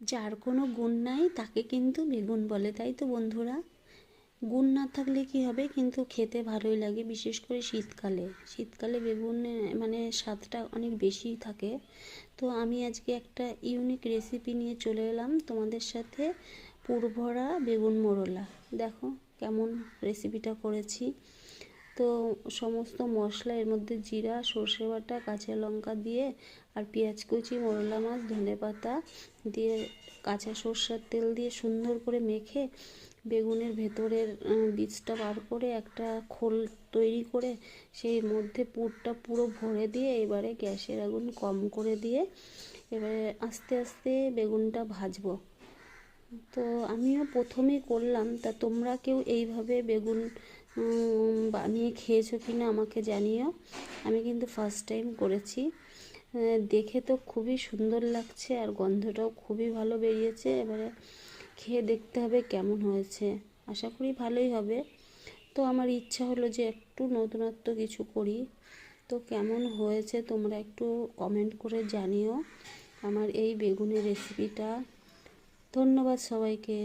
যার কোনো গুণ নাই তাকে কিন্তু বেগুন বলে, তাই তো বন্ধুরা? গুণ না থাকলে কি হবে, কিন্তু খেতে ভালোই লাগে, বিশেষ করে শীতকালে। শীতকালে বেগুনে মানে স্বাদটা অনেক বেশি থাকে। তো আমি আজকে একটা ইউনিক রেসিপি নিয়ে চলে এলাম তোমাদের সাথে, পুরভরা বেগুন মোড়লা। দেখো কেমন রেসিপিটা করেছি। তো সমস্ত মশলা এর মধ্যে জিরা, সর্ষে বাটা, কাঁচা লঙ্কা দিয়ে আর পেঁয়াজ কুচি, মোরলা মাছ, ধনেপাতা দিয়ে কাঁচা সর্ষের তেল দিয়ে সুন্দর করে মেখে বেগুনের ভেতরের বীজটা বার করে একটা খোল তৈরি করে সেই মধ্যে পুরটা পুরো ভরে দিয়ে এবারে গ্যাসের আগুন কম করে দিয়ে এবারে আস্তে আস্তে বেগুনটা ভাজবো। তো আমিও প্রথমেই করলাম, তা তোমরা কেউ এইভাবে বেগুন বানিয়ে খেয়েছো কি না আমাকে জানিও। আমি কিন্তু ফার্স্ট টাইম করেছি। দেখে তো খুবই সুন্দর লাগছে আর গন্ধটাও খুবই ভালো বেরিয়েছে। এবারে খেয়ে দেখতে হবে কেমন হয়েছে। আশা করি ভালোই হবে। তো আমার ইচ্ছা হলো যে একটু নতুনত্ব কিছু করি। তো কেমন হয়েছে তোমরা একটু কমেন্ট করে জানিও আমার এই বেগুনের রেসিপিটা। ধন্যবাদ সবাইকে।